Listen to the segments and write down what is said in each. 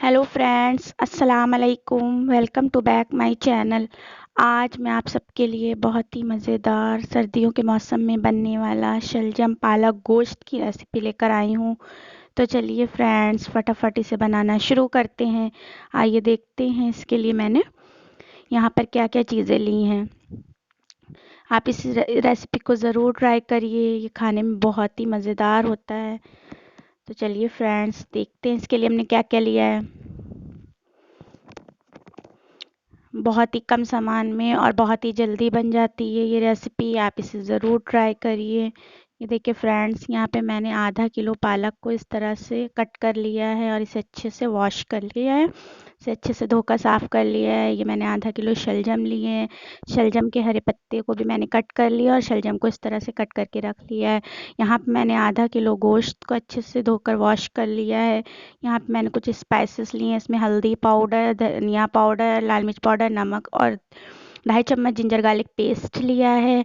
Hello friends, अस्सलाम वालेकुम। Welcome to back my channel. आज मैं आप सबके लिए बहुत ही मज़ेदार सर्दियों के मौसम में बनने वाला शलजम पालक गोश्त की रेसिपी लेकर आई हूँ। तो चलिए फ्रेंड्स, फटाफट इसे बनाना शुरू करते हैं। आइए देखते हैं इसके लिए मैंने यहाँ पर क्या क्या चीज़ें ली हैं। आप इस रेसिपी को ज़रूर ट्राई करिए, ये खाने में बहुत ही मज़ेदार होता है। तो चलिए फ्रेंड्स, देखते हैं इसके लिए हमने क्या क्या लिया है। बहुत ही कम सामान में और बहुत ही जल्दी बन जाती है ये रेसिपी। आप इसे ज़रूर ट्राई करिए। ये देखिए फ्रेंड्स, यहाँ पे मैंने आधा किलो पालक को इस तरह से कट कर लिया है और इसे अच्छे से वॉश कर लिया है। इसे अच्छे से धोकर साफ़ कर लिया है। ये मैंने आधा किलो शलजम लिए हैं। शलजम के हरे पत्ते को भी मैंने कट कर लिया और शलजम को इस तरह से कट करके रख लिया है। यहाँ पे मैंने आधा किलो गोश्त को अच्छे से धोकर वॉश कर लिया है। यहाँ पे मैंने कुछ स्पाइसेस लिए हैं। इसमें हल्दी पाउडर, धनिया पाउडर, लाल मिर्च पाउडर, नमक और 2.5 चम्मच जिंजर गार्लिक पेस्ट लिया है।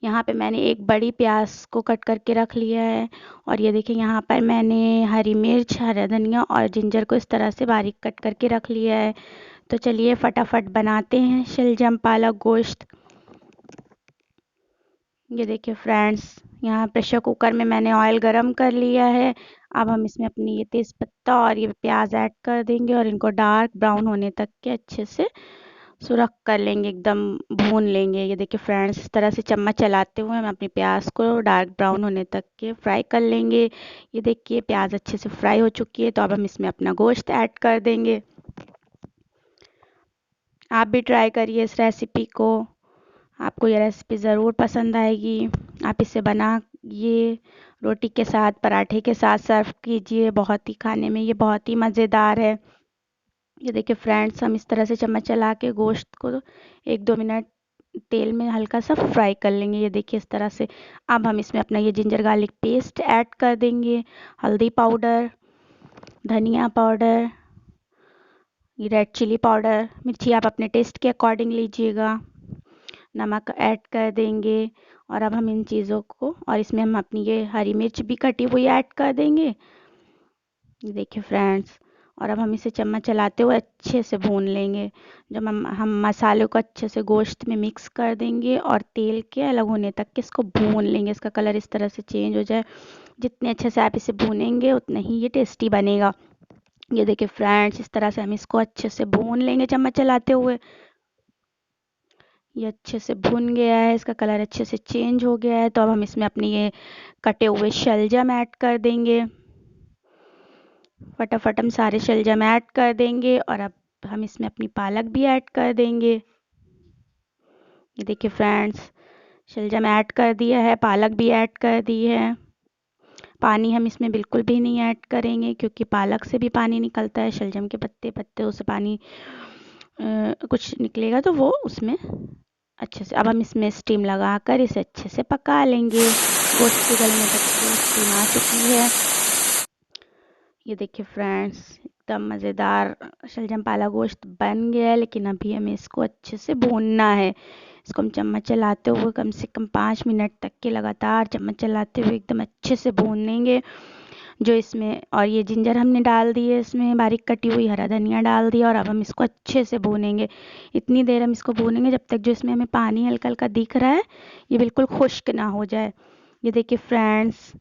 यहाँ पे मैंने एक बड़ी प्याज को कट करके रख लिया है। और ये देखिए, यहाँ पर मैंने हरी मिर्च, हरा धनिया और जिंजर को इस तरह से बारीक कट करके रख लिया है। तो चलिए फटाफट बनाते हैं शलजम पालक गोश्त। ये देखिए फ्रेंड्स, यहाँ प्रेशर कुकर में मैंने ऑयल गरम कर लिया है। अब हम इसमें अपनी ये तेज़पत्ता और ये प्याज ऐड कर देंगे और इनको डार्क ब्राउन होने तक के अच्छे से सुरख कर लेंगे, एकदम भून लेंगे। ये देखिए फ्रेंड्स, इस तरह से चम्मच चलाते हुए हम अपनी प्याज को डार्क ब्राउन होने तक के फ्राई कर लेंगे। ये देखिए प्याज अच्छे से फ्राई हो चुकी है। तो अब हम इसमें अपना गोश्त ऐड कर देंगे। आप भी ट्राई करिए इस रेसिपी को, आपको ये रेसिपी ज़रूर पसंद आएगी। आप इसे बनाइए, रोटी के साथ, पराठे के साथ सर्व कीजिए। बहुत ही खाने में ये बहुत ही मज़ेदार है। ये देखिए फ्रेंड्स, हम इस तरह से चम्मच चला के गोश्त को 1-2 मिनट तेल में हल्का सा फ्राई कर लेंगे। ये देखिए इस तरह से। अब हम इसमें अपना ये जिंजर गार्लिक पेस्ट ऐड कर देंगे, हल्दी पाउडर, धनिया पाउडर, ये रेड चिली पाउडर, मिर्ची आप अपने टेस्ट के अकॉर्डिंग लीजिएगा, नमक ऐड कर देंगे। और अब हम इन चीज़ों को, और इसमें हम अपनी ये हरी मिर्च भी कटी हुई ऐड कर देंगे। ये देखिए फ्रेंड्स, और अब हम इसे चम्मच चलाते हुए अच्छे से भून लेंगे। जब हम मसालों को अच्छे से गोश्त में मिक्स कर देंगे और तेल के अलग होने तक के इसको भून लेंगे। इसका कलर इस तरह से चेंज हो जाए। जितने अच्छे से आप इसे भूनेंगे उतना ही ये टेस्टी बनेगा। ये देखिए फ्रेंड्स, इस तरह से हम इसको अच्छे से भून लेंगे चम्मच चलाते हुए। ये अच्छे से भुन गया है, इसका कलर अच्छे से चेंज हो गया है। तो अब हम इसमें अपने ये कटे हुए शलजम ऐड कर देंगे। फटाफट हम सारे शलजम ऐड कर देंगे और अब हम इसमें अपनी पालक भी ऐड कर देंगे। ये देखिए फ्रेंड्स, शलजम ऐड कर दिया है, पालक भी ऐड कर दी है। पानी हम इसमें बिल्कुल भी नहीं ऐड करेंगे, क्योंकि पालक से भी पानी निकलता है, शलजम के पत्ते पत्ते से पानी कुछ निकलेगा तो वो उसमें अच्छे से। अब हम इसमें स्टीम लगाकर इसे अच्छे से पका लेंगे। गोश्त के गलने तक स्टीम आ चुकी है। ये देखिए फ्रेंड्स, एकदम मज़ेदार शलजम पाला गोश्त बन गया है। लेकिन अभी हमें इसको अच्छे से भूनना है। इसको हम चम्मच चलाते हुए कम से कम 5 मिनट तक के लगातार चम्मच चलाते हुए एकदम अच्छे से भून लेंगे। जो इसमें, और ये जिंजर हमने डाल दी है, इसमें बारीक कटी हुई हरा धनिया डाल दिया। और अब हम इसको अच्छे से भूनेंगे। इतनी देर हम इसको भूनेंगे जब तक जो इसमें हमें पानी हल्का हल्का दिख रहा है ये बिल्कुल खुश्क ना हो जाए। ये देखिए फ्रेंड्स,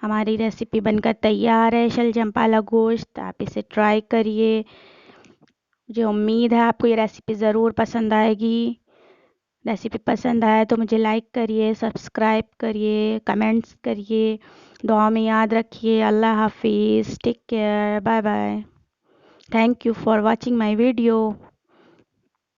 हमारी रेसिपी बनकर तैयार है, शलजम पालक गोश्त। आप इसे ट्राई करिए। मुझे उम्मीद है आपको ये रेसिपी ज़रूर पसंद आएगी। रेसिपी पसंद आए तो मुझे लाइक करिए, सब्सक्राइब करिए, कमेंट्स करिए, दुआ में याद रखिए। अल्लाह हाफिज़, take care, bye bye. Thank you for watching my video.